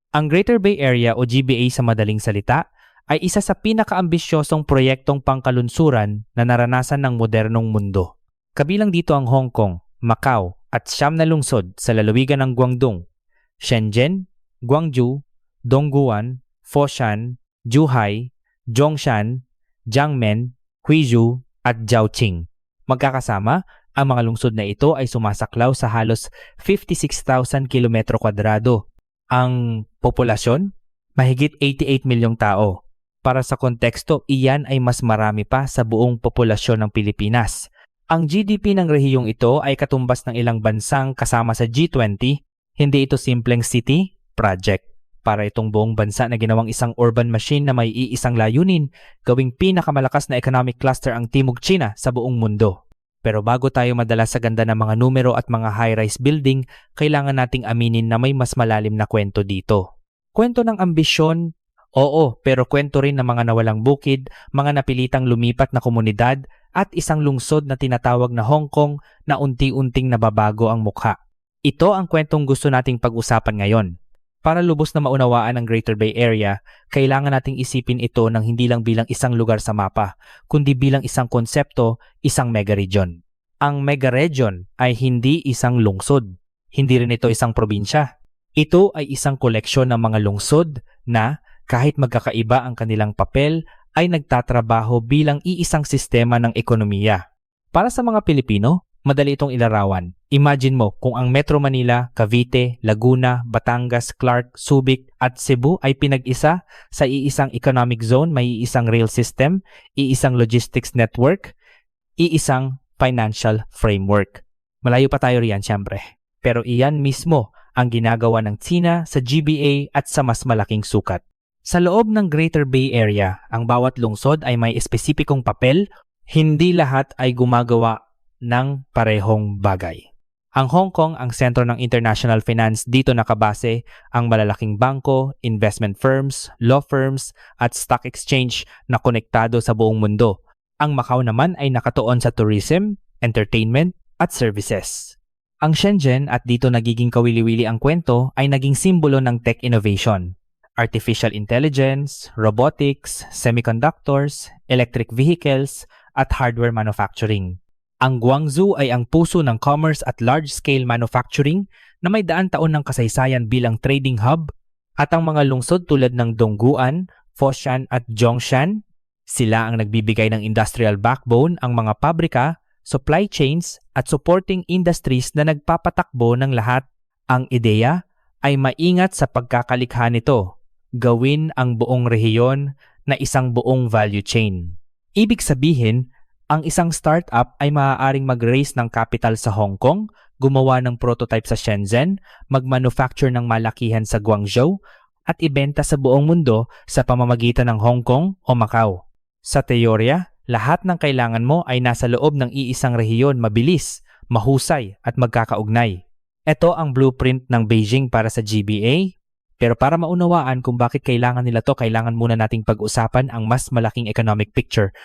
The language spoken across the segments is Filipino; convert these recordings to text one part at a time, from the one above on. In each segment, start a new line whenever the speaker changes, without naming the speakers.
Ang Greater Bay Area o GBA sa madaling salita ay isa sa pinakaambisyosong proyektong pangkalunsuran na naranasan ng modernong mundo. Kabilang dito ang Hong Kong, Macau at 9 na lungsod sa lalawigan ng Guangdong, Shenzhen, Guangzhou, Dongguan, Foshan, Zhuhai, Zhongshan, Jiangmen, Huizhou at Zhaoqing. Magkakasama, ang mga lungsod na ito ay sumasaklaw sa halos 56,000 kilometro kwadrado. Ang populasyon, mahigit 88 milyong tao. Para sa konteksto, iyan ay mas marami pa sa buong populasyon ng Pilipinas. Ang GDP ng rehiyong ito ay katumbas ng ilang bansang kasama sa G20, hindi ito simpleng city project. Para itong buong bansa na ginawang isang urban machine na may iisang layunin, gawing pinakamalakas na economic cluster ang Timog China sa buong mundo. Pero bago tayo madala sa ganda ng mga numero at mga high-rise building, kailangan nating aminin na may mas malalim na kwento dito. Kwento ng ambisyon, oo, pero kwento rin ng mga nawalang bukid, mga napilitang lumipat na komunidad, at isang lungsod na tinatawag na Hong Kong na unti-unting nababago ang mukha. Ito ang kwentong gusto nating pag-usapan ngayon. Para lubos na maunawaan ang Greater Bay Area, kailangan nating isipin ito ng hindi lang bilang isang lugar sa mapa, kundi bilang isang konsepto, isang mega-region. Ang mega-region ay hindi isang lungsod, hindi rin ito isang probinsya. Ito ay isang koleksyon ng mga lungsod na, kahit magkakaiba ang kanilang papel, ay nagtatrabaho bilang iisang sistema ng ekonomiya. Para sa mga Pilipino, madali itong ilarawan. Imagine mo kung ang Metro Manila, Cavite, Laguna, Batangas, Clark, Subic at Cebu ay pinag-isa sa iisang economic zone, may iisang rail system, iisang logistics network, iisang financial framework. Malayo pa tayo riyan siyempre. Pero iyan mismo ang ginagawa ng China sa GBA at sa mas malaking sukat. Sa loob ng Greater Bay Area, ang bawat lungsod ay may espesipikong papel, hindi lahat ay gumagawa ng parehong bagay. Ang Hong Kong ang sentro ng international finance, dito nakabase ang malalaking bangko, investment firms, law firms at stock exchange na konektado sa buong mundo. Ang Macau naman ay nakatuon sa tourism, entertainment at services. Ang Shenzhen, at dito nagiging kawili-wili ang kwento, ay naging simbolo ng tech innovation. Artificial intelligence, robotics, semiconductors, electric vehicles at hardware manufacturing. Ang Guangzhou ay ang puso ng commerce at large-scale manufacturing na may daan taon ng kasaysayan bilang trading hub, at ang mga lungsod tulad ng Dongguan, Foshan at Zhongshan, sila ang nagbibigay ng industrial backbone, ang mga pabrika, supply chains at supporting industries na nagpapatakbo ng lahat. Ang ideya ay maingat sa pagkakalikha nito, gawin ang buong rehiyon na isang buong value chain. Ibig sabihin, ang isang startup ay maaaring mag-raise ng capital sa Hong Kong, gumawa ng prototype sa Shenzhen, mag-manufacture ng malakihan sa Guangzhou, at ibenta sa buong mundo sa pamamagitan ng Hong Kong o Macau. Sa teorya, lahat ng kailangan mo ay nasa loob ng iisang rehiyon, mabilis, mahusay at magkakaugnay. Ito ang blueprint ng Beijing para sa GBA, pero para maunawaan kung bakit kailangan nila to, kailangan muna nating pag-usapan ang mas malaking economic picture.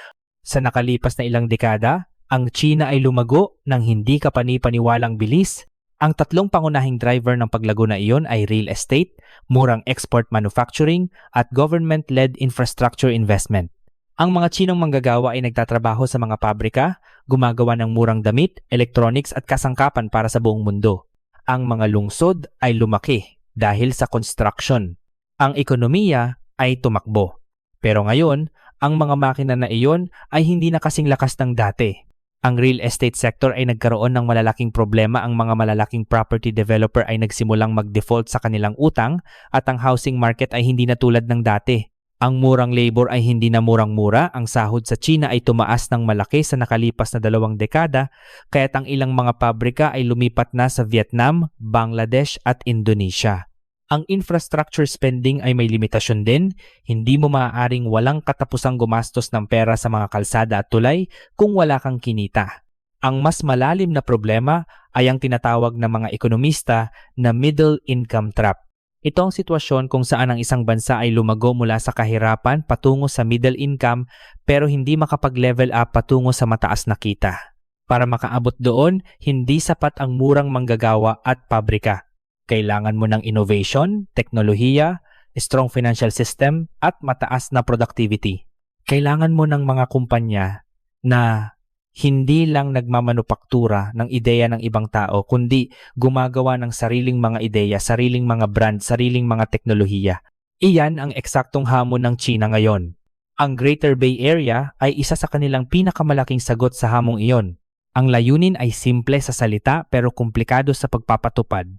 Sa nakalipas na ilang dekada, ang China ay lumago ng hindi kapani-paniwalang bilis. Ang tatlong pangunahing driver ng paglago na iyon ay real estate, murang export manufacturing, at government-led infrastructure investment. Ang mga Chinong manggagawa ay nagtatrabaho sa mga pabrika, gumagawa ng murang damit, electronics at kasangkapan para sa buong mundo. Ang mga lungsod ay lumaki dahil sa construction. Ang ekonomiya ay tumakbo. Pero ngayon, ang mga makina na iyon ay hindi na kasing lakas ng dati. Ang real estate sector ay nagkaroon ng malalaking problema, ang mga malalaking property developer ay nagsimulang mag-default sa kanilang utang, at ang housing market ay hindi na tulad ng dati. Ang murang labor ay hindi na murang-mura, ang sahod sa China ay tumaas ng malaki sa nakalipas na 2 dekada, kaya't ang ilang mga pabrika ay lumipat na sa Vietnam, Bangladesh at Indonesia. Ang infrastructure spending ay may limitasyon din, hindi mo maaaring walang katapusang gumastos ng pera sa mga kalsada at tulay kung wala kang kinita. Ang mas malalim na problema ay ang tinatawag ng mga ekonomista na middle income trap. Ito ang sitwasyon kung saan ang isang bansa ay lumago mula sa kahirapan patungo sa middle income pero hindi makapag-level up patungo sa mataas na kita. Para makaabot doon, hindi sapat ang murang manggagawa at pabrika. Kailangan mo ng innovation, teknolohiya, strong financial system, at mataas na productivity. Kailangan mo ng mga kumpanya na hindi lang nagmamanupaktura ng ideya ng ibang tao, kundi gumagawa ng sariling mga ideya, sariling mga brand, sariling mga teknolohiya. Iyan ang eksaktong hamon ng China ngayon. Ang Greater Bay Area ay isa sa kanilang pinakamalaking sagot sa hamong iyon. Ang layunin ay simple sa salita pero komplikado sa pagpapatupad.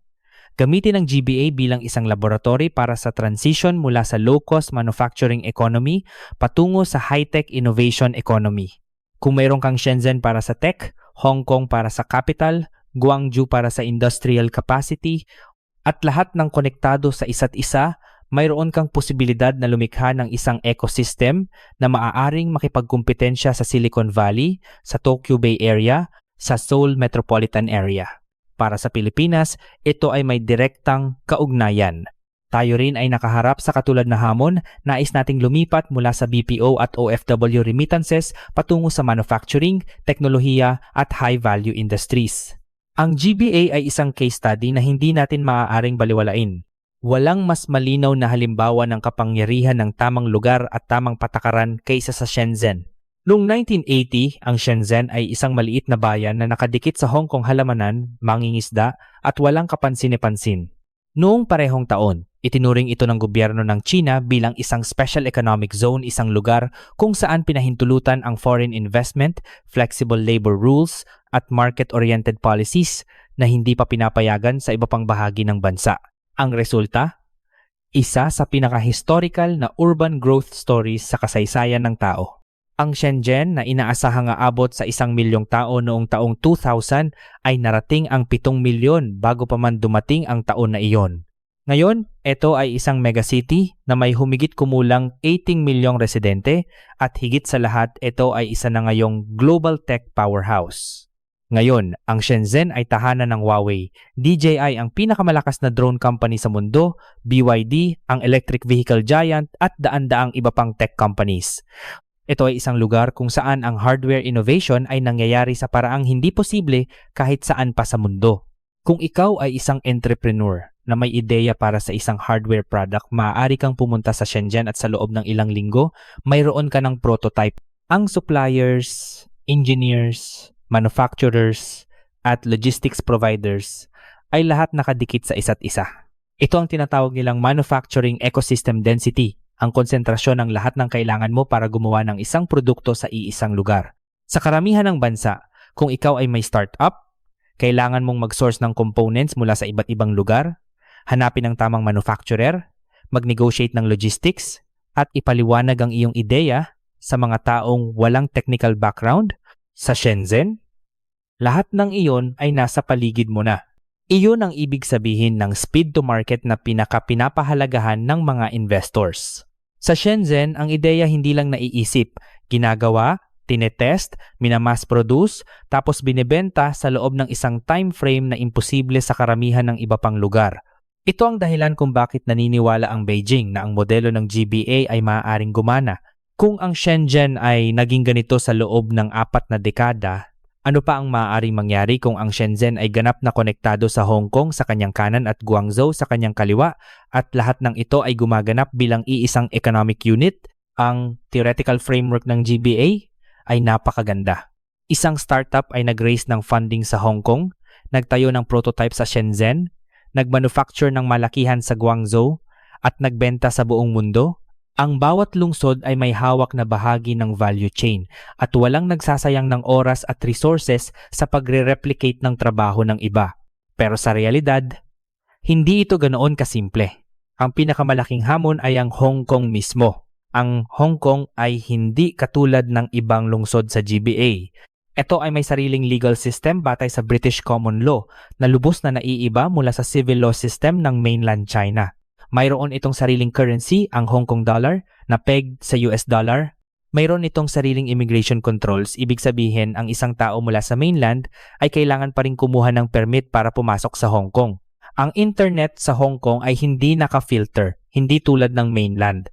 Gamitin ang GBA bilang isang laboratory para sa transition mula sa low-cost manufacturing economy patungo sa high-tech innovation economy. Kung mayroon kang Shenzhen para sa tech, Hong Kong para sa capital, Guangzhou para sa industrial capacity, at lahat ng konektado sa isa't isa, mayroon kang posibilidad na lumikha ng isang ecosystem na maaaring makipagkumpetensya sa Silicon Valley, sa Tokyo Bay Area, sa Seoul Metropolitan Area. Para sa Pilipinas, ito ay may direktang kaugnayan. Tayo rin ay nakaharap sa katulad na hamon, nais nating lumipat mula sa BPO at OFW remittances patungo sa manufacturing, teknolohiya at high-value industries. Ang GBA ay isang case study na hindi natin maaaring baliwalain. Walang mas malinaw na halimbawa ng kapangyarihan ng tamang lugar at tamang patakaran kaysa sa Shenzhen. Noong 1980, ang Shenzhen ay isang maliit na bayan na nakadikit sa Hong Kong halamanan, mangingisda at walang kapansin-pansin. Noong parehong taon, itinuring ito ng gobyerno ng China bilang isang special economic zone, isang lugar kung saan pinahintulutan ang foreign investment, flexible labor rules at market-oriented policies na hindi pa pinapayagan sa iba pang bahagi ng bansa. Ang resulta? Isa sa pinaka-historical na urban growth stories sa kasaysayan ng tao. Ang Shenzhen na inaasahang aabot sa 1 milyong tao noong taong 2000 ay narating ang 7 milyon bago pa man dumating ang taon na iyon. Ngayon, ito ay isang megacity na may humigit kumulang 18 milyong residente at higit sa lahat ito ay isa na ngayong global tech powerhouse. Ngayon, ang Shenzhen ay tahanan ng Huawei, DJI ang pinakamalakas na drone company sa mundo, BYD ang electric vehicle giant at daan-daang iba pang tech companies. Ito ay isang lugar kung saan ang hardware innovation ay nangyayari sa paraang hindi posible kahit saan pa sa mundo. Kung ikaw ay isang entrepreneur na may ideya para sa isang hardware product, maaari kang pumunta sa Shenzhen at sa loob ng ilang linggo, mayroon ka ng prototype. Ang suppliers, engineers, manufacturers, at logistics providers ay lahat nakadikit sa isa't isa. Ito ang tinatawag nilang manufacturing ecosystem density, ang konsentrasyon ng lahat ng kailangan mo para gumawa ng isang produkto sa iisang lugar. Sa karamihan ng bansa, kung ikaw ay may startup, kailangan mong mag-source ng components mula sa iba't ibang lugar, hanapin ang tamang manufacturer, mag-negotiate ng logistics, at ipaliwanag ang iyong ideya sa mga taong walang technical background. Sa Shenzhen, lahat ng iyon ay nasa paligid mo na. Iyon ang ibig sabihin ng speed to market na pinapahalagahan ng mga investors. Sa Shenzhen, ang ideya hindi lang naiisip, ginagawa, tinetest, minamass produce, tapos binebenta sa loob ng isang time frame na imposible sa karamihan ng iba pang lugar. Ito ang dahilan kung bakit naniniwala ang Beijing na ang modelo ng GBA ay maaaring gumana. Kung ang Shenzhen ay naging ganito sa loob ng 4 na dekada, ano pa ang maaaring mangyari kung ang Shenzhen ay ganap na konektado sa Hong Kong sa kanyang kanan at Guangzhou sa kanyang kaliwa at lahat ng ito ay gumaganap bilang iisang economic unit? Ang theoretical framework ng GBA ay napakaganda. Isang startup ay nag-raise ng funding sa Hong Kong, nagtayo ng prototype sa Shenzhen, nagmanufacture ng malakihan sa Guangzhou at nagbenta sa buong mundo. Ang bawat lungsod ay may hawak na bahagi ng value chain at walang nagsasayang ng oras at resources sa pagre-replicate ng trabaho ng iba. Pero sa realidad, hindi ito ganoon kasimple. Ang pinakamalaking hamon ay ang Hong Kong mismo. Ang Hong Kong ay hindi katulad ng ibang lungsod sa GBA. Ito ay may sariling legal system batay sa British Common Law na lubos na naiiba mula sa civil law system ng mainland China. Mayroon itong sariling currency, ang Hong Kong dollar, na pegged sa US dollar. Mayroon itong sariling immigration controls, ibig sabihin ang isang tao mula sa mainland ay kailangan pa rin kumuha ng permit para pumasok sa Hong Kong. Ang internet sa Hong Kong ay hindi naka-filter, hindi tulad ng mainland.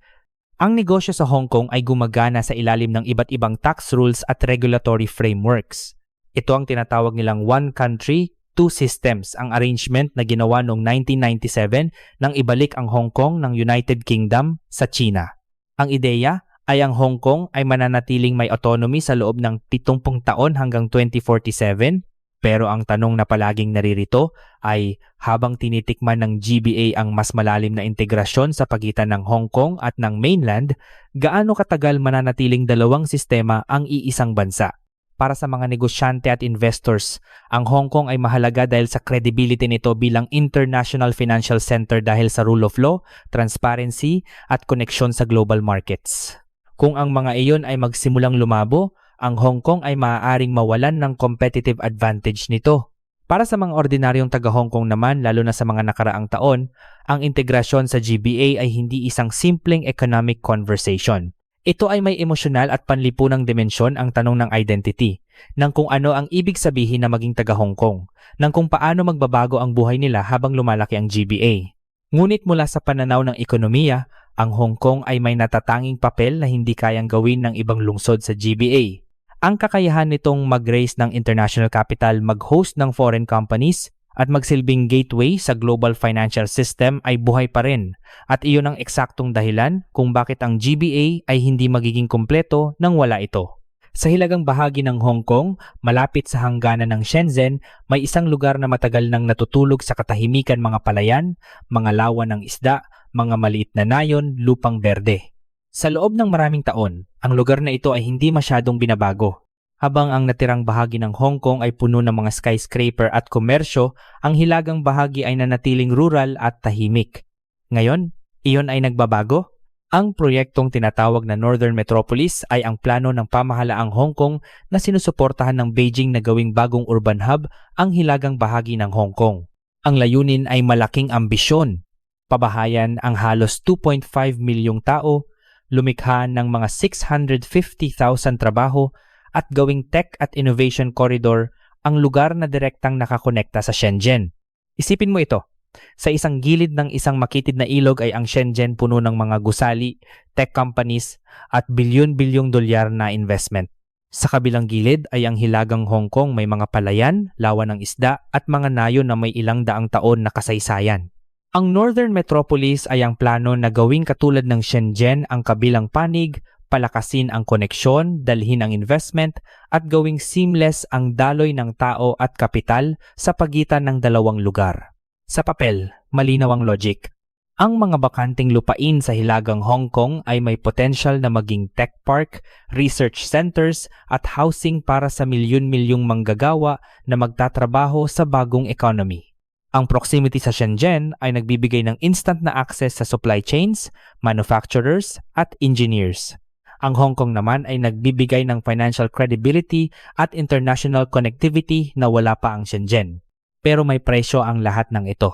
Ang negosyo sa Hong Kong ay gumagana sa ilalim ng iba't ibang tax rules at regulatory frameworks. Ito ang tinatawag nilang one country, Two Systems, ang arrangement na ginawa noong 1997 nang ibalik ang Hong Kong ng United Kingdom sa China. Ang ideya ay ang Hong Kong ay mananatiling may autonomy sa loob ng 70 taon hanggang 2047, pero ang tanong na palaging naririto ay habang tinitikman ng GBA ang mas malalim na integrasyon sa pagitan ng Hong Kong at ng mainland, gaano katagal mananatiling dalawang sistema ang iisang bansa? Para sa mga negosyante at investors, ang Hong Kong ay mahalaga dahil sa credibility nito bilang international financial center dahil sa rule of law, transparency at koneksyon sa global markets. Kung ang mga iyon ay magsimulang lumabo, ang Hong Kong ay maaaring mawalan ng competitive advantage nito. Para sa mga ordinaryong taga-Hong Kong naman, lalo na sa mga nakaraang taon, ang integrasyon sa GBA ay hindi isang simpleng economic conversation. Ito ay may emosyonal at panlipunang dimensyon ang tanong ng identity, ng kung ano ang ibig sabihin na maging taga-Hong Kong, ng kung paano magbabago ang buhay nila habang lumalaki ang GBA. Ngunit mula sa pananaw ng ekonomiya, ang Hong Kong ay may natatanging papel na hindi kayang gawin ng ibang lungsod sa GBA. Ang kakayahan nitong mag-raise ng international capital, mag-host ng foreign companies, at magsilbing gateway sa global financial system ay buhay pa rin, at iyon ang eksaktong dahilan kung bakit ang GBA ay hindi magiging kumpleto nang wala ito. Sa hilagang bahagi ng Hong Kong, malapit sa hangganan ng Shenzhen, may isang lugar na matagal nang natutulog sa katahimikan, mga palayan, mga lawa ng isda, mga maliit na nayon, lupang berde. Sa loob ng maraming taon, ang lugar na ito ay hindi masyadong binabago. Habang ang natirang bahagi ng Hong Kong ay puno ng mga skyscraper at komersyo, ang hilagang bahagi ay nanatiling rural at tahimik. Ngayon, iyon ay nagbabago. Ang proyektong tinatawag na Northern Metropolis ay ang plano ng pamahalaang Hong Kong na sinusuportahan ng Beijing na gawing bagong urban hub ang hilagang bahagi ng Hong Kong. Ang layunin ay malaking ambisyon. Pabahayan ang halos 2.5 milyong tao, lumikha ng mga 650,000 trabaho, at gawing tech at innovation corridor ang lugar na direktang nakakonekta sa Shenzhen. Isipin mo ito, sa isang gilid ng isang makitid na ilog ay ang Shenzhen puno ng mga gusali, tech companies at bilyon-bilyong dolyar na investment. Sa kabilang gilid ay ang hilagang Hong Kong, may mga palayan, lawa ng isda at mga nayon na may ilang daang taon na kasaysayan. Ang Northern Metropolis ay ang plano na gawing katulad ng Shenzhen ang kabilang panig, palakasin ang koneksyon, dalhin ang investment, at gawing seamless ang daloy ng tao at kapital sa pagitan ng dalawang lugar. Sa papel, malinaw ang logic. Ang mga bakanting lupain sa hilagang Hong Kong ay may potential na maging tech park, research centers, at housing para sa milyon-milyong manggagawa na magtatrabaho sa bagong economy. Ang proximity sa Shenzhen ay nagbibigay ng instant na access sa supply chains, manufacturers, at engineers. Ang Hong Kong naman ay nagbibigay ng financial credibility at international connectivity na wala pa ang Shenzhen. Pero may presyo ang lahat ng ito.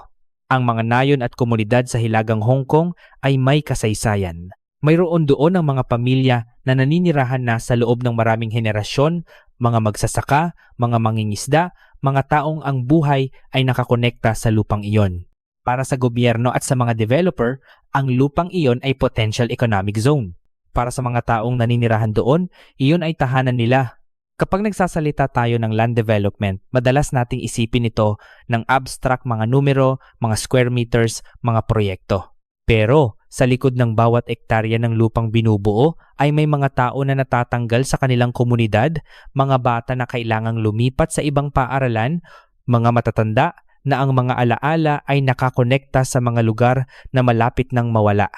Ang mga nayon at komunidad sa hilagang Hong Kong ay may kasaysayan. Mayroon doon ang mga pamilya na naninirahan na sa loob ng maraming henerasyon, mga magsasaka, mga mangingisda, mga taong ang buhay ay nakakonekta sa lupang iyon. Para sa gobyerno at sa mga developer, ang lupang iyon ay potential economic zone. Para sa mga taong naninirahan doon, iyon ay tahanan nila. Kapag nagsasalita tayo ng land development, madalas nating isipin ito ng abstract, mga numero, mga square meters, mga proyekto. Pero sa likod ng bawat ektarya ng lupang binubuo ay may mga tao na natatanggal sa kanilang komunidad, mga bata na kailangang lumipat sa ibang paaralan, mga matatanda na ang mga alaala ay nakakonekta sa mga lugar na malapit nang mawala.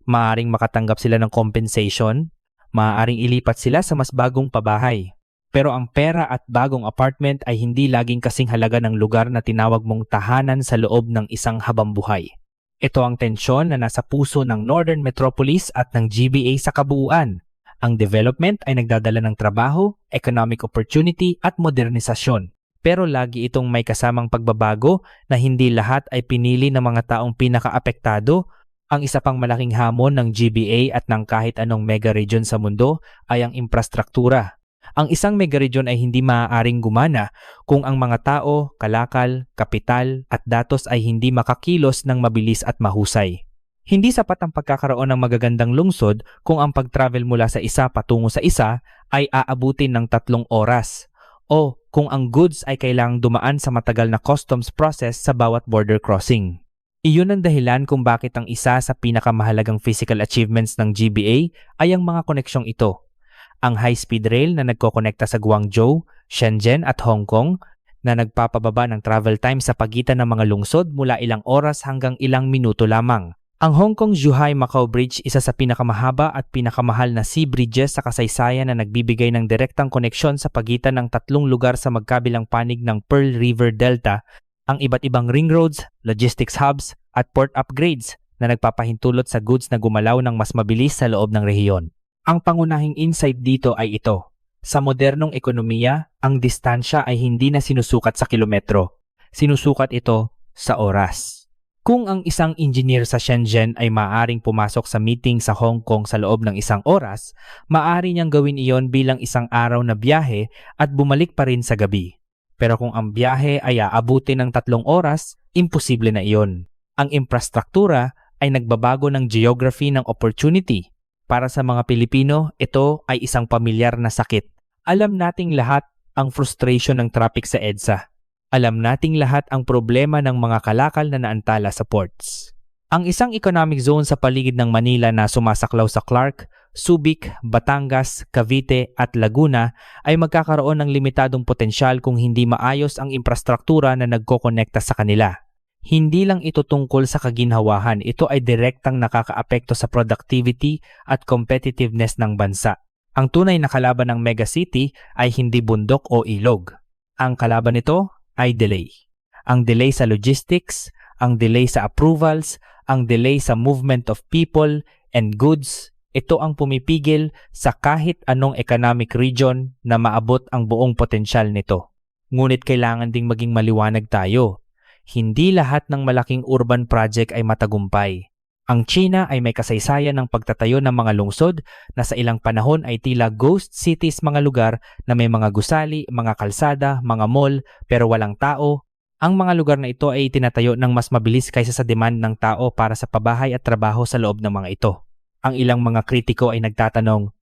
Maaaring makatanggap sila ng compensation, maaaring ilipat sila sa mas bagong pabahay. Pero ang pera at bagong apartment ay hindi laging kasing halaga ng lugar na tinawag mong tahanan sa loob ng isang habambuhay. Ito ang tensyon na nasa puso ng Northern Metropolis at ng GBA sa kabuuan. Ang development ay nagdadala ng trabaho, economic opportunity at modernisasyon. Pero lagi itong may kasamang pagbabago na hindi lahat ay pinili ng mga taong pinakaapektado. Ang isa pang malaking hamon ng GBA at ng kahit anong mega region sa mundo ay ang infrastruktura. Ang isang mega region ay hindi maaaring gumana kung ang mga tao, kalakal, kapital at datos ay hindi makakilos ng mabilis at mahusay. Hindi sapat ang pagkakaroon ng magagandang lungsod kung ang pag-travel mula sa isa patungo sa isa ay aabutin ng 3 oras o kung ang goods ay kailangang dumaan sa matagal na customs process sa bawat border crossing. Iyon ang dahilan kung bakit ang isa sa pinakamahalagang physical achievements ng GBA ay ang mga koneksyong ito. Ang high-speed rail na nagkokonekta sa Guangzhou, Shenzhen at Hong Kong na nagpapababa ng travel time sa pagitan ng mga lungsod mula ilang oras hanggang ilang minuto lamang. Ang Hong Kong-Zhuhai-Macau Bridge, isa sa pinakamahaba at pinakamahal na sea bridges sa kasaysayan na nagbibigay ng direktang koneksyon sa pagitan ng tatlong lugar sa magkabilang panig ng Pearl River Delta, ang iba't ibang ring roads, logistics hubs, at port upgrades na nagpapahintulot sa goods na gumalaw ng mas mabilis sa loob ng rehiyon. Ang pangunahing insight dito ay ito. Sa modernong ekonomiya, ang distansya ay hindi na sinusukat sa kilometro. Sinusukat ito sa oras. Kung ang isang engineer sa Shenzhen ay maaaring pumasok sa meeting sa Hong Kong sa loob ng isang oras, maaari niyang gawin iyon bilang isang araw na biyahe at bumalik pa rin sa gabi. Pero kung ang biyahe ay aabutin ng 3 oras, imposible na iyon. Ang infrastruktura ay nagbabago ng geography ng opportunity. Para sa mga Pilipino, ito ay isang pamilyar na sakit. Alam nating lahat ang frustration ng traffic sa EDSA. Alam nating lahat ang problema ng mga kalakal na naantala sa ports. Ang isang economic zone sa paligid ng Manila na sumasaklaw sa Clark, Subic, Batangas, Cavite at Laguna ay magkakaroon ng limitadong potensyal kung hindi maayos ang infrastruktura na nagkokonekta sa kanila. Hindi lang ito tungkol sa kaginhawahan, ito ay direktang nakakaapekto sa productivity at competitiveness ng bansa. Ang tunay na kalaban ng megacity ay hindi bundok o ilog. Ang kalaban nito ay delay. Ang delay sa logistics, ang delay sa approvals, ang delay sa movement of people and goods, ito ang pumipigil sa kahit anong economic region na maabot ang buong potensyal nito. Ngunit kailangan ding maging maliwanag tayo. Hindi lahat ng malaking urban project ay matagumpay. Ang China ay may kasaysayan ng pagtatayo ng mga lungsod na sa ilang panahon ay tila ghost cities, mga lugar na may mga gusali, mga kalsada, mga mall pero walang tao. Ang mga lugar na ito ay itinatayo ng mas mabilis kaysa sa demand ng tao para sa pabahay at trabaho sa loob ng mga ito. Ang ilang mga kritiko ay nagtatanong,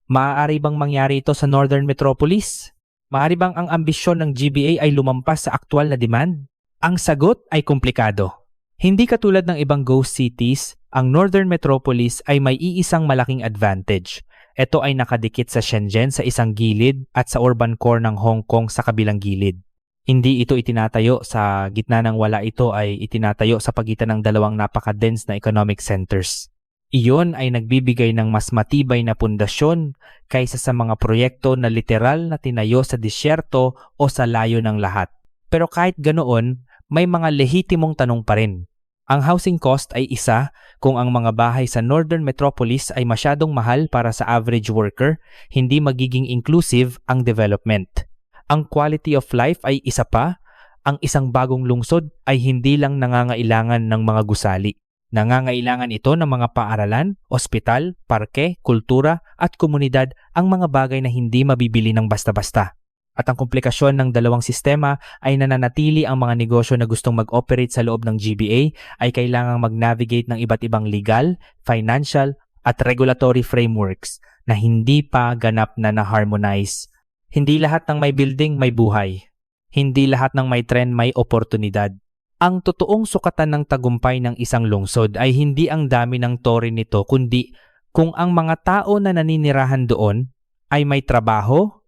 maaari bang mangyari ito sa Northern Metropolis? Maaari bang ang ambisyon ng GBA ay lumampas sa aktwal na demand? Ang sagot ay komplikado. Hindi katulad ng ibang ghost cities, ang Northern Metropolis ay may iisang malaking advantage. Ito ay nakadikit sa Shenzhen sa isang gilid at sa urban core ng Hong Kong sa kabilang gilid. Hindi ito itinatayo sa gitna ng wala, ito ay itinatayo sa pagitan ng dalawang napaka-dense na economic centers. Iyon ay nagbibigay ng mas matibay na pundasyon kaysa sa mga proyekto na literal na tinayo sa disyerto o sa layo ng lahat. Pero kahit ganoon, may mga lehitimong tanong pa rin. Ang housing cost ay isa, kung ang mga bahay sa Northern Metropolis ay masyadong mahal para sa average worker, hindi magiging inclusive ang development. Ang quality of life ay isa pa, ang isang bagong lungsod ay hindi lang nangangailangan ng mga gusali. Nangangailangan ito ng mga paaralan, ospital, parke, kultura at komunidad, ang mga bagay na hindi mabibili ng basta-basta. At ang komplikasyon ng dalawang sistema ay nananatili. Ang mga negosyo na gustong mag-operate sa loob ng GBA ay kailangang mag-navigate ng iba't ibang legal, financial at regulatory frameworks na hindi pa ganap na na-harmonize. Hindi lahat ng may building may buhay. Hindi lahat ng may trend may oportunidad. Ang totoong sukatan ng tagumpay ng isang lungsod ay hindi ang dami ng tore nito, kundi kung ang mga tao na naninirahan doon ay may trabaho,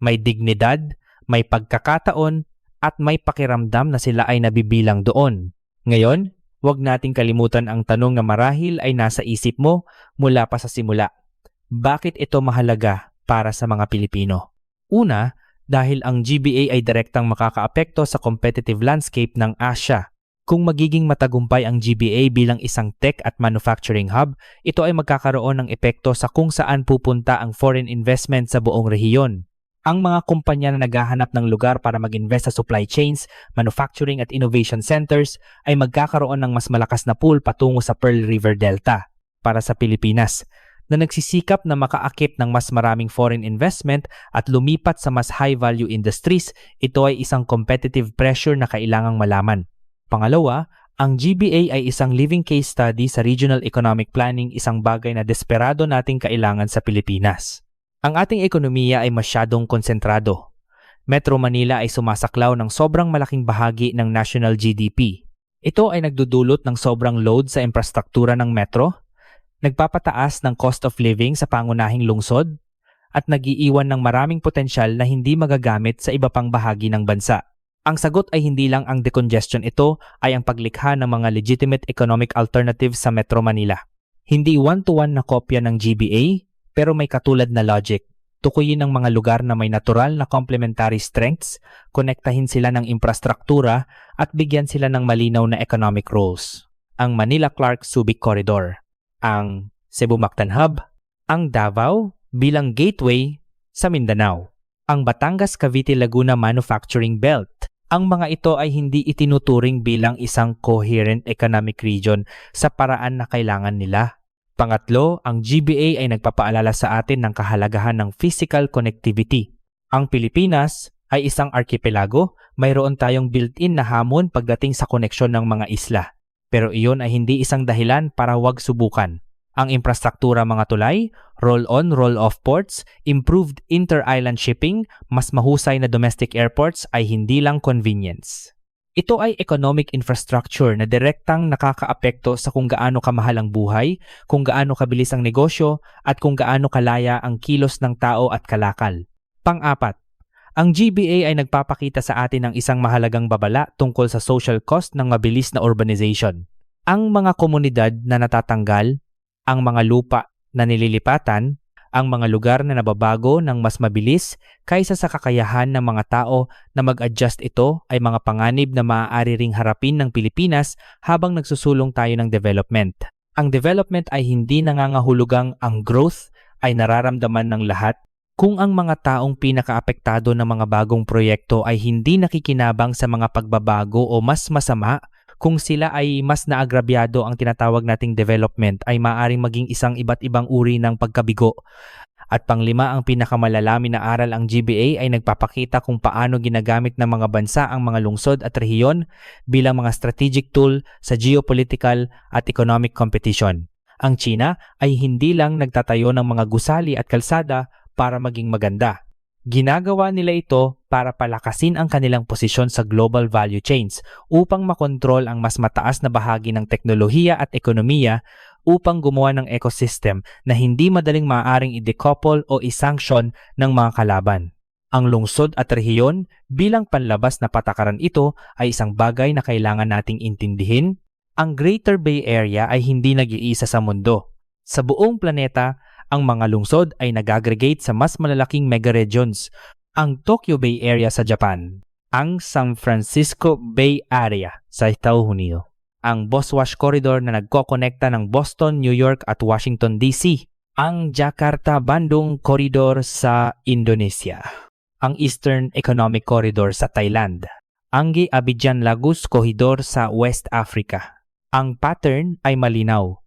may dignidad, may pagkakataon, at may pakiramdam na sila ay nabibilang doon. Ngayon, huwag nating kalimutan ang tanong na marahil ay nasa isip mo mula pa sa simula. Bakit ito mahalaga para sa mga Pilipino? Una, dahil ang GBA ay direktang makakaapekto sa competitive landscape ng Asia. Kung magiging matagumpay ang GBA bilang isang tech at manufacturing hub, ito ay magkakaroon ng epekto sa kung saan pupunta ang foreign investment sa buong rehiyon. Ang mga kumpanya na naghahanap ng lugar para mag-invest sa supply chains, manufacturing at innovation centers ay magkakaroon ng mas malakas na pool patungo sa Pearl River Delta. Para sa Pilipinas, na nagsisikap na makaakit ng mas maraming foreign investment at lumipat sa mas high-value industries, ito ay isang competitive pressure na kailangang malaman. Pangalawa, ang GBA ay isang living case study sa regional economic planning, isang bagay na desperado nating kailangan sa Pilipinas. Ang ating ekonomiya ay masyadong konsentrado. Metro Manila ay sumasaklaw ng sobrang malaking bahagi ng national GDP. Ito ay nagdudulot ng sobrang load sa infrastruktura ng metro, nagpapataas ng cost of living sa pangunahing lungsod, at nagiiwan ng maraming potensyal na hindi magagamit sa iba pang bahagi ng bansa. Ang sagot ay hindi lang ang decongestion, ito ay ang paglikha ng mga legitimate economic alternatives sa Metro Manila. Hindi one-to-one na kopya ng GBA, pero may katulad na logic. Tukuyin ang mga lugar na may natural na complementary strengths, konektahin sila ng infrastruktura at bigyan sila ng malinaw na economic roles. Ang Manila-Clark-Subic Corridor, ang Cebu-Mactan Hub, ang Davao bilang gateway sa Mindanao, ang Batangas-Cavite-Laguna Manufacturing Belt. Ang mga ito ay hindi itinuturing bilang isang coherent economic region sa paraan na kailangan nila. Pangatlo, ang GBA ay nagpapaalala sa atin ng kahalagahan ng physical connectivity. Ang Pilipinas ay isang arkipelago, mayroon tayong built-in na hamon pagdating sa koneksyon ng mga isla. Pero iyon ay hindi isang dahilan para huwag subukan. Ang infrastruktura, mga tulay, roll-on, roll-off ports, improved inter-island shipping, mas mahusay na domestic airports ay hindi lang convenience. Ito ay economic infrastructure na direktang nakakaapekto sa kung gaano kamahal ang buhay, kung gaano kabilis ang negosyo, at kung gaano kalaya ang kilos ng tao at kalakal. Pang-apat, ang GBA ay nagpapakita sa atin ng isang mahalagang babala tungkol sa social cost ng mabilis na urbanization. Ang mga komunidad na natatanggal, ang mga lupa na nililipatan, ang mga lugar na nababago ng mas mabilis kaysa sa kakayahan ng mga tao na mag-adjust, ito ay mga panganib na maaari ring harapin ng Pilipinas habang nagsusulong tayo ng development. Ang development ay hindi nangangahulugang ang growth ay nararamdaman ng lahat. Kung ang mga taong pinakaapektado ng mga bagong proyekto ay hindi nakikinabang sa mga pagbabago o mas masama, kung sila ay mas naagrabyado, ang tinatawag nating development ay maaaring maging isang iba't ibang uri ng pagkabigo. At panglima, ang pinakamalalamin na aral, ang GBA ay nagpapakita kung paano ginagamit ng mga bansa ang mga lungsod at rehiyon bilang mga strategic tool sa geopolitical at economic competition. Ang China ay hindi lang nagtatayo ng mga gusali at kalsada para maging maganda. Ginagawa nila ito para palakasin ang kanilang posisyon sa global value chains upang makontrol ang mas mataas na bahagi ng teknolohiya at ekonomiya, upang gumawa ng ecosystem na hindi madaling maaaring i-decouple o i-sanction ng mga kalaban. Ang lungsod at rehiyon bilang panlabas na patakaran, ito ay isang bagay na kailangan nating intindihin. Ang Greater Bay Area ay hindi nag-iisa sa mundo. Sa buong planeta, ang mga lungsod ay nag-aggregate sa mas malalaking megaregions. Ang Tokyo Bay Area sa Japan, ang San Francisco Bay Area sa Estados Unidos, ang Boswash Corridor na nagkokonekta ng Boston, New York at Washington DC, ang Jakarta-Bandung Corridor sa Indonesia, ang Eastern Economic Corridor sa Thailand, ang Abidjan-Lagos Corridor sa West Africa. Ang pattern ay malinaw.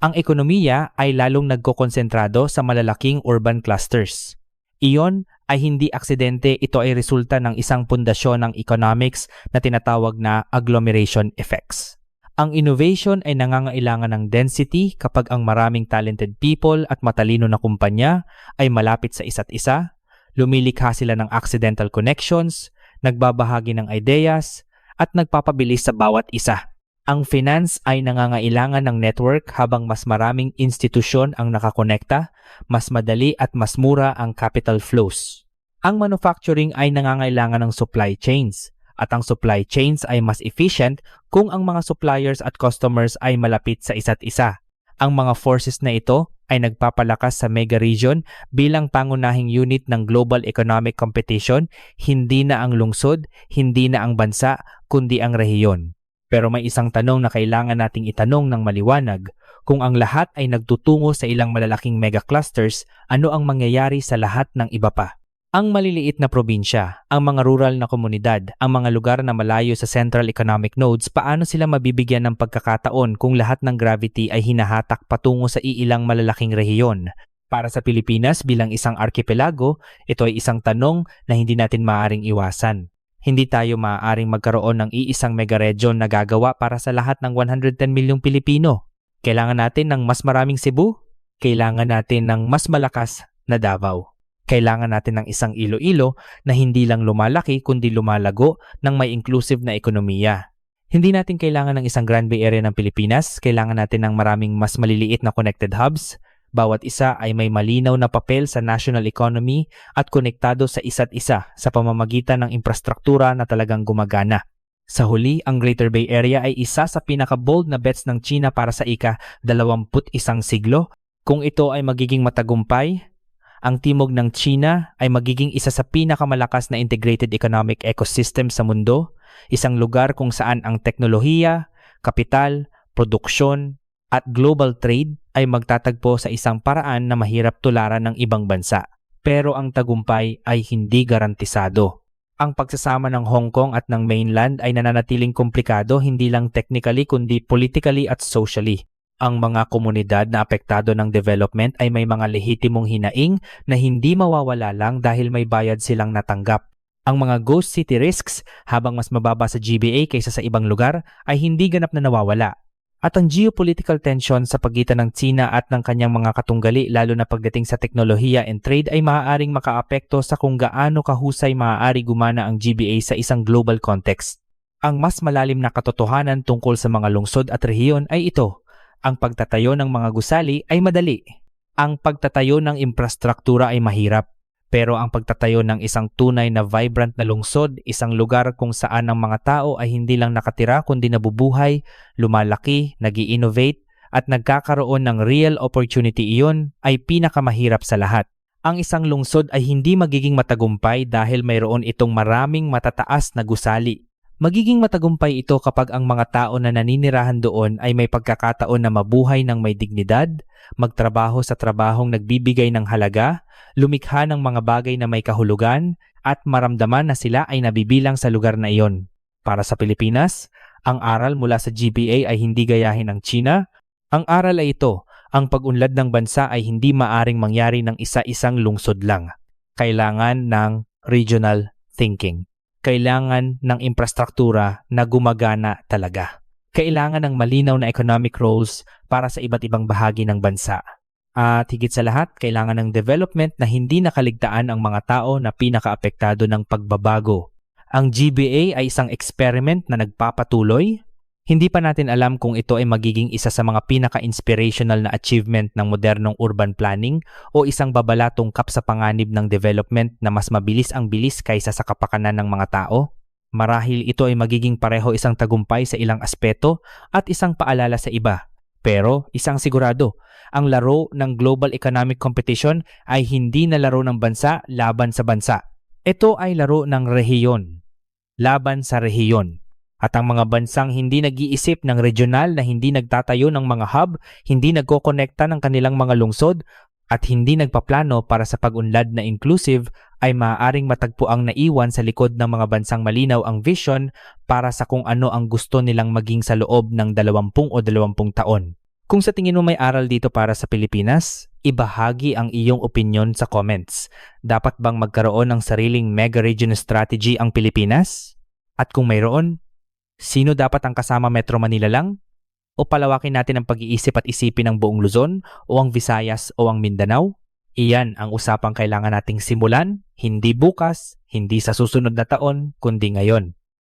Ang ekonomiya ay lalong nagkokonsentrado sa malalaking urban clusters. Iyon ay hindi aksidente, ito ay resulta ng isang pundasyon ng economics na tinatawag na agglomeration effects. Ang innovation ay nangangailangan ng density kapag ang maraming talented people at matalino na kumpanya ay malapit sa isa't isa, lumilikha sila ng accidental connections, nagbabahagi ng ideas, at nagpapabilis sa bawat isa. Ang finance ay nangangailangan ng network habang mas maraming institusyon ang nakakonekta, mas madali at mas mura ang capital flows. Ang manufacturing ay nangangailangan ng supply chains, at ang supply chains ay mas efficient kung ang mga suppliers at customers ay malapit sa isa't isa. Ang mga forces na ito ay nagpapalakas sa mega region bilang pangunahing unit ng global economic competition, hindi na ang lungsod, hindi na ang bansa, kundi ang rehiyon. Pero may isang tanong na kailangan nating itanong ng maliwanag. Kung ang lahat ay nagtutungo sa ilang malalaking mega clusters, ano ang mangyayari sa lahat ng iba pa? Ang maliliit na probinsya, ang mga rural na komunidad, ang mga lugar na malayo sa central economic nodes, paano sila mabibigyan ng pagkakataon kung lahat ng gravity ay hinahatak patungo sa iilang malalaking rehiyon? Para sa Pilipinas bilang isang arkipelago, ito ay isang tanong na hindi natin maaaring iwasan. Hindi tayo maaaring magkaroon ng iisang mega-region na gagawa para sa lahat ng 110 milyong Pilipino. Kailangan natin ng mas maraming Cebu, kailangan natin ng mas malakas na Davao. Kailangan natin ng isang Iloilo na hindi lang lumalaki kundi lumalago ng may inclusive na ekonomiya. Hindi natin kailangan ng isang Grand Bay Area ng Pilipinas, kailangan natin ng maraming mas maliliit na connected hubs. Bawat isa ay may malinaw na papel sa national economy at konektado sa isa't isa sa pamamagitan ng infrastruktura na talagang gumagana. Sa huli, ang Greater Bay Area ay isa sa pinaka-bold na bets ng China para sa ika-21 siglo. Kung ito ay magiging matagumpay, ang timog ng China ay magiging isa sa pinakamalakas na integrated economic ecosystem sa mundo, isang lugar kung saan ang teknolohiya, kapital, produksyon, at global trade ay magtatagpo sa isang paraan na mahirap tularan ng ibang bansa. Pero ang tagumpay ay hindi garantisado. Ang pagsasama ng Hong Kong at ng mainland ay nananatiling komplikado hindi lang technically kundi politically at socially. Ang mga komunidad na apektado ng development ay may mga lehitimong hinaing na hindi mawawala lang dahil may bayad silang natanggap. Ang mga ghost city risks habang mas mababa sa GBA kaysa sa ibang lugar ay hindi ganap na nawawala. At ang geopolitical tension sa pagitan ng China at ng kanyang mga katunggali lalo na pagdating sa teknolohiya and trade ay maaaring makaapekto sa kung gaano kahusay maaari gumana ang GBA sa isang global context. Ang mas malalim na katotohanan tungkol sa mga lungsod at rehiyon ay ito. Ang pagtatayo ng mga gusali ay madali. Ang pagtatayo ng infrastruktura ay mahirap. Pero ang pagtatayo ng isang tunay na vibrant na lungsod, isang lugar kung saan ang mga tao ay hindi lang nakatira kundi nabubuhay, lumalaki, nag-i-innovate, at nagkakaroon ng real opportunity, iyon ay pinakamahirap sa lahat. Ang isang lungsod ay hindi magiging matagumpay dahil mayroon itong maraming matataas na gusali. Magiging matagumpay ito kapag ang mga tao na naninirahan doon ay may pagkakataon na mabuhay ng may dignidad, magtrabaho sa trabahong nagbibigay ng halaga, lumikha ng mga bagay na may kahulugan, at maramdaman na sila ay nabibilang sa lugar na iyon. Para sa Pilipinas, ang aral mula sa GBA ay hindi gayahin ng China. Ang aral ay ito, ang pag-unlad ng bansa ay hindi maaring mangyari ng isa-isang lungsod lang. Kailangan ng regional thinking. Kailangan ng infrastruktura na gumagana talaga. Kailangan ng malinaw na economic roles para sa iba't ibang bahagi ng bansa. At higit sa lahat, kailangan ng development na hindi nakaligtaan ang mga tao na pinakaapektado ng pagbabago. Ang GBA ay isang experiment na nagpapatuloy. Hindi pa natin alam kung ito ay magiging isa sa mga pinaka-inspirational na achievement ng modernong urban planning o isang babala tungkap sa panganib ng development na mas mabilis ang bilis kaysa sa kapakanan ng mga tao. Marahil ito ay magiging pareho isang tagumpay sa ilang aspeto at isang paalala sa iba. Pero isang sigurado, ang laro ng global economic competition ay hindi na laro ng bansa laban sa bansa. Ito ay laro ng rehiyon, laban sa rehiyon. At ang mga bansang hindi nag-iisip ng regional na hindi nagtatayo ng mga hub, hindi nagkokonekta ng kanilang mga lungsod, at hindi nagpaplano para sa pag-unlad na inclusive ay maaaring matagpuang naiwan sa likod ng mga bansang malinaw ang vision para sa kung ano ang gusto nilang maging sa loob ng 20 o 20 taon. Kung sa tingin mo may aral dito para sa Pilipinas, ibahagi ang iyong opinyon sa comments. Dapat bang magkaroon ng sariling mega-region strategy ang Pilipinas? At kung mayroon, sino dapat ang kasama Metro Manila lang? O palawakin natin ang pag-iisip at isipin ng buong Luzon o ang Visayas o ang Mindanao? Iyan ang usapang kailangan nating simulan, hindi bukas, hindi sa susunod na taon, kundi ngayon.